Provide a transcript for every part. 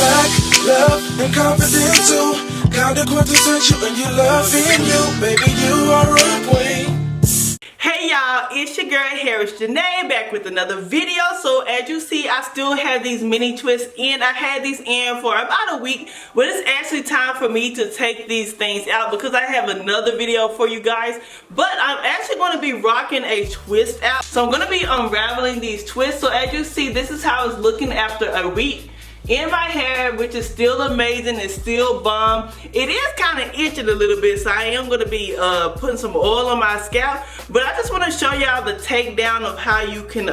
black, love, and confidence too. Kinda quintessential and you loving you. Baby, you are a queen. Hey y'all, it's your girl Harris Janae back with another video. So as you see, I still have these mini twists in. I had these in for about a week, but it's actually time for me to take these things out because I have another video for you guys. But I'm actually going to be rocking a twist out. So I'm going to be unraveling these twists. So as you see, this is how it's looking after a week in my hair, which is still amazing. It's still bomb. It is kind of itching a little bit, so I am going to be putting some oil on my scalp. But I just want to show y'all the takedown of how you can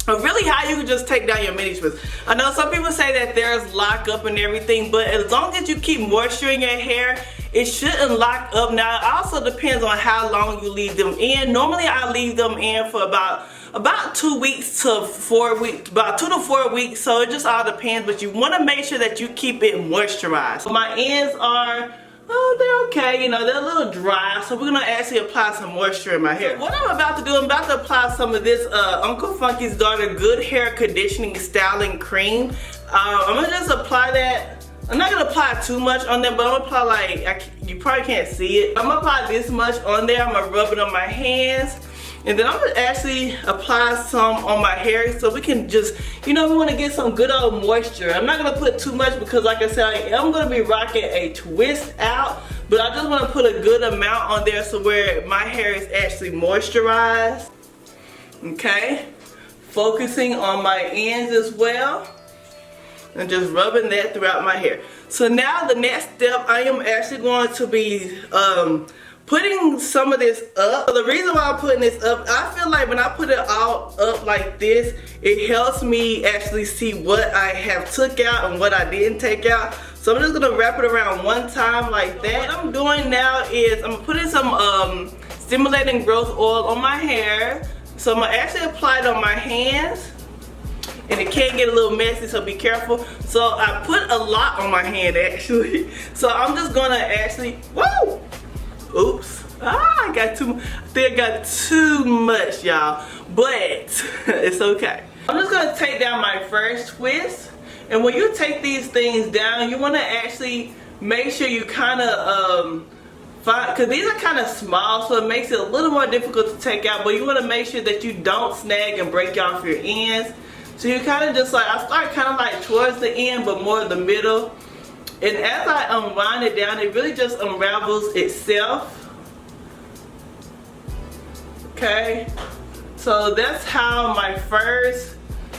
really how you can just take down your mini twists. I know some people say that there's lock up and everything, but as long as you keep moisture in your hair, it shouldn't lock up. Now it also depends on how long you leave them in. Normally I leave them in for about 2 weeks to 4 weeks, about 2 to 4 weeks, so it just all depends, but you want to make sure that you keep it moisturized. So my ends are, they're okay, you know, they're a little dry, so we're going to actually apply some moisture in my hair. So what I'm about to do, I'm about to apply some of this Uncle Funky's Daughter Good Hair Conditioning Styling Cream. I'm going to just apply that. I'm not going to apply too much on there, but I'm going to apply like, you probably can't see it. I'm going to apply this much on there. I'm going to rub it on my hands. And then I'm going to actually apply some on my hair so we can just, you know, we want to get some good old moisture. I'm not going to put too much because like I said, I am going to be rocking a twist out. But I just want to put a good amount on there so where my hair is actually moisturized. Okay. Focusing on my ends as well. And just rubbing that throughout my hair. So now the next step, I am actually going to be putting some of this up. So the reason why I'm putting this up, I feel like when I put it all up like this, it helps me actually see what I have took out and what I didn't take out. So I'm just gonna wrap it around one time like that. What I'm doing now is I'm putting some stimulating growth oil on my hair. So I'm gonna actually apply it on my hands. And it can get a little messy, so be careful. So I put a lot on my hand actually. So I'm just gonna actually, whoa! Oops. I think I got too much, y'all. But it's okay. I'm just gonna take down my first twist. And when you take these things down, you wanna actually make sure you kinda because these are kind of small, so it makes it a little more difficult to take out, but you wanna make sure that you don't snag and break off your ends. So you kind of just like, I start kind of like towards the end, but more the middle. And as I unwind it down, it really just unravels itself. Okay. So that's how my first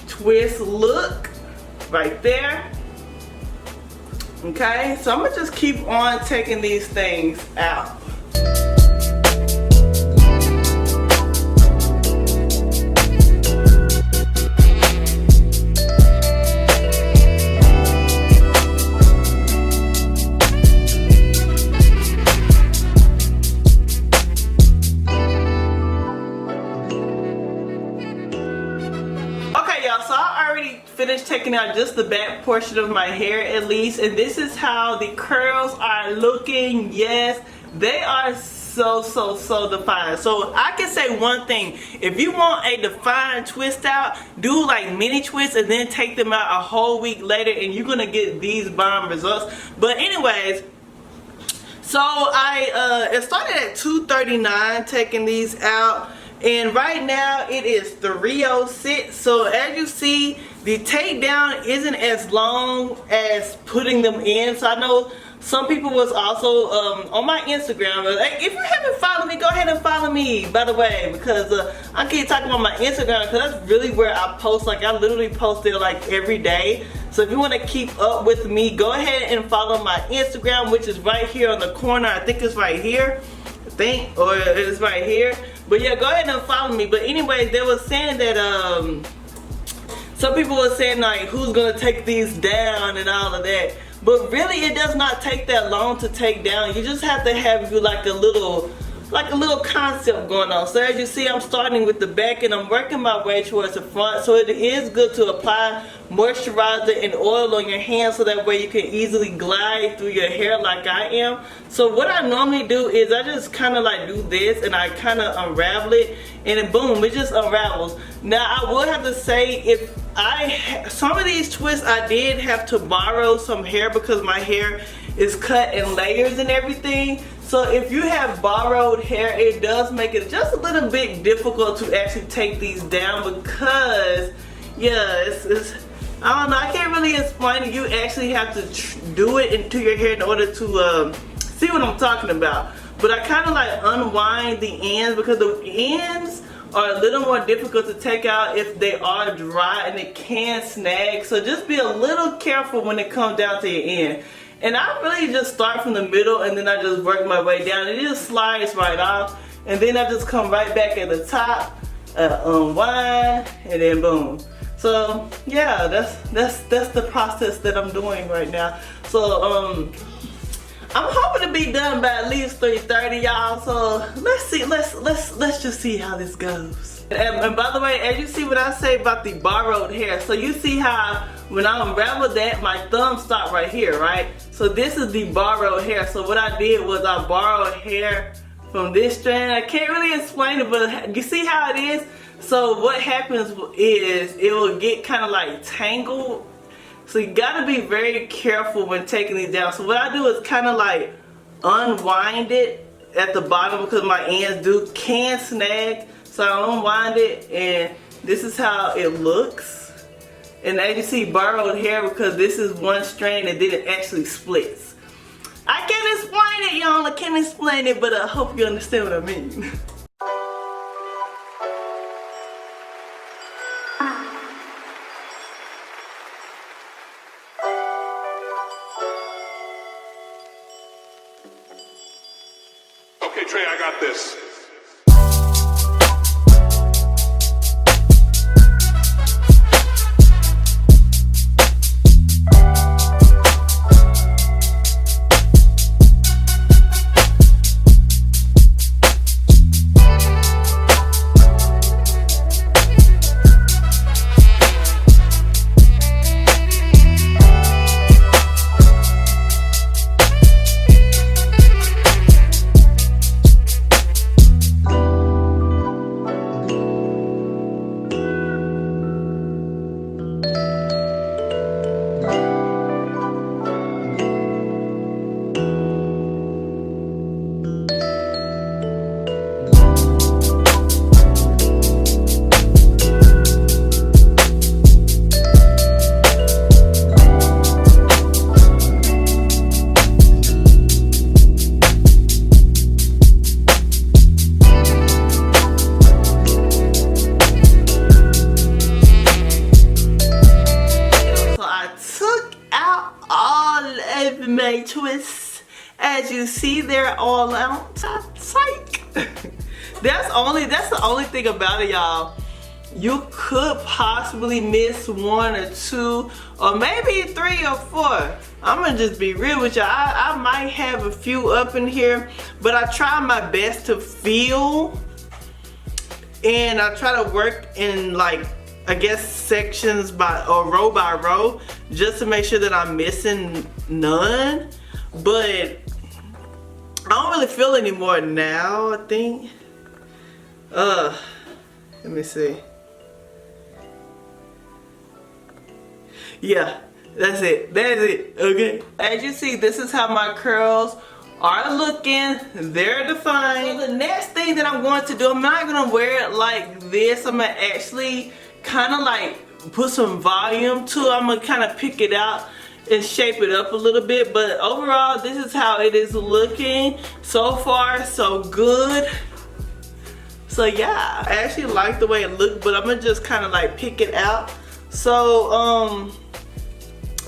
twist look right there. Okay. So I'm going to just keep on taking these things out. So I already finished taking out just the back portion of my hair at least, and this is how the curls are looking. Yes, they are so defined. So I can say one thing: if you want a defined twist out, do like mini twists and then take them out a whole week later and you're gonna get these bomb results. But anyways, so it started at 239 taking these out. And right now it is 306. So as you see, the takedown isn't as long as putting them in. So I know some people was also on my Instagram. Like, if you haven't followed me, go ahead and follow me, by the way, because I keep talking about my Instagram because that's really where I post. Like, I literally post there like every day. So if you want to keep up with me, go ahead and follow my Instagram, which is right here on the corner. I think it's right here. Or it's right here. But yeah, go ahead and follow me. But anyways, they were saying that some people were saying like, who's gonna take these down and all of that. But really, it does not take that long to take down. You just have to have you like a little concept going on. So as you see, I'm starting with the back and I'm working my way towards the front. So it is good to apply moisturizer and oil on your hands so that way you can easily glide through your hair like I am. So what I normally do is I just kind of like do this and I kind of unravel it and then boom, it just unravels. Now I would have to say, if some of these twists I did have to borrow some hair because my hair is cut in layers and everything. So if you have borrowed hair, it does make it just a little bit difficult to actually take these down because, yeah, it's I don't know, I can't really explain it. You actually have to do it into your hair in order to see what I'm talking about. But I kind of like unwind the ends because the ends are a little more difficult to take out if they are dry and it can snag. So just be a little careful when it comes down to your end. And I really just start from the middle and then I just work my way down. It just slides right off. And then I just come right back at the top, unwind, and then boom. So yeah, that's the process that I'm doing right now. So I'm hoping to be done by at least 3:30, y'all. So let's see, let's just see how this goes. And by the way, as you see what I say about the borrowed hair, so you see how when I unravel that, my thumb stopped right here, right? So this is the borrowed hair. So what I did was I borrowed hair from this strand. I can't really explain it, but you see how it is? So what happens is it will get kind of like tangled. So you gotta be very careful when taking these down. So what I do is kind of like unwind it at the bottom because my ends can snag. So I unwind it and this is how it looks. And as you see, borrowed hair because this is one strand and then it actually splits. I can't explain it, y'all. I can't explain it, but I hope you understand what I mean. Okay, Trey, I got this. My twists, as you see, they're all out. Psych. That's the only thing about it, y'all. You could possibly miss one or two or maybe 3 or 4. I'm gonna just be real with y'all. I might have a few up in here, but I try my best to feel and I try to work in, like, I guess sections or row by row, just to make sure that I'm missing none. But I don't really feel any more now, I think. Let me see. Yeah, that's it. That's it. Okay. As you see, this is how my curls are looking. They're defined. So the next thing that I'm going to do, I'm not gonna wear it like this. I'm gonna actually kind of like put some volume to it. I'm gonna kind of pick it out and shape it up a little bit, but overall this is how it is looking. So far so good. So yeah, I actually like the way it looked, but I'm gonna just kind of like pick it out. So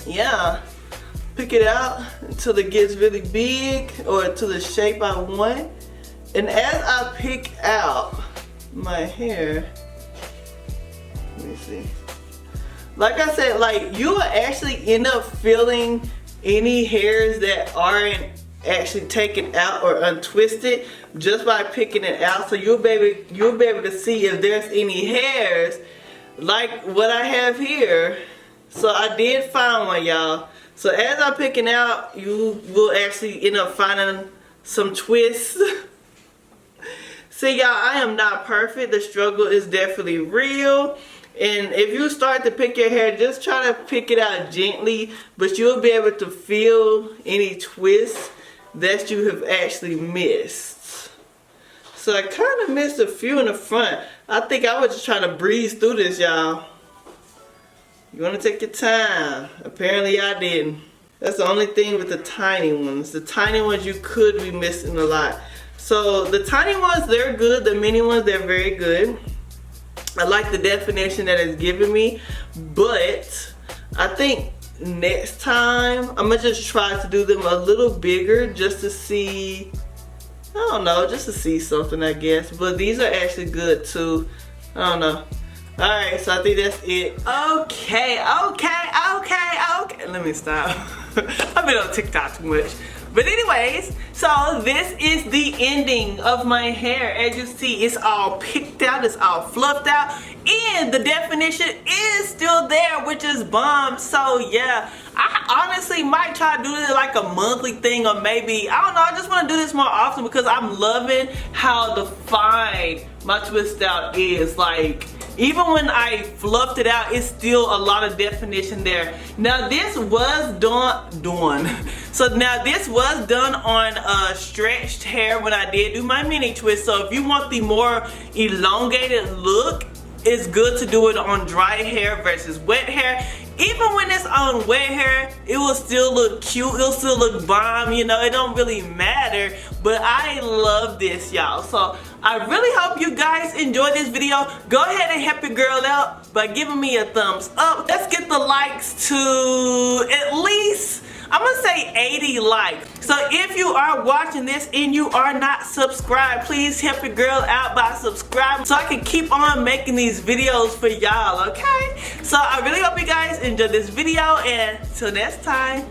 yeah, pick it out until it gets really big or to the shape I want. And as I pick out my hair, let me see. Like I said, like, you will actually end up feeling any hairs that aren't actually taken out or untwisted just by picking it out. So you'll be able to see if there's any hairs like what I have here. So I did find one, y'all. So as I'm picking out, you will actually end up finding some twists. See, y'all, I am not perfect. The struggle is definitely real. And if you start to pick your hair, just try to pick it out gently, but you'll be able to feel any twists that you have actually missed. So I kind of missed a few in the front. I think I was just trying to breeze through this, y'all. You want to take your time. Apparently I didn't. That's the only thing with the tiny ones. The tiny ones you could be missing a lot. So the tiny ones, they're good. The mini ones, they're very good. I like the definition that it's giving me, but I think next time I'm gonna just try to do them a little bigger just to see, I don't know, just to see something, I guess. But these are actually good too. I don't know. Alright, so I think that's it. Okay. Let me stop. I've been on TikTok too much. But anyways, so this is the ending of my hair. As you see, it's all picked out, it's all fluffed out, and the definition is still there, which is bomb. So yeah, I honestly might try to do this like a monthly thing, or maybe, I don't know, I just want to do this more often because I'm loving how defined my twist out is. Like, even when I fluffed it out, it's still a lot of definition there. Now this was done. So now this was done on stretched hair when I did do my mini twist. So if you want the more elongated look, it's good to do it on dry hair versus wet hair. Even when it's on wet hair, it will still look cute, it'll still look bomb, you know, it don't really matter. But I love this, y'all. So I really hope you guys enjoyed this video. Go ahead and help your girl out by giving me a thumbs up. Let's get the likes to at least, I'm gonna say 80 likes. So if you are watching this and you are not subscribed, please help your girl out by subscribing so I can keep on making these videos for y'all, okay? So I really hope you guys enjoyed this video, and till next time.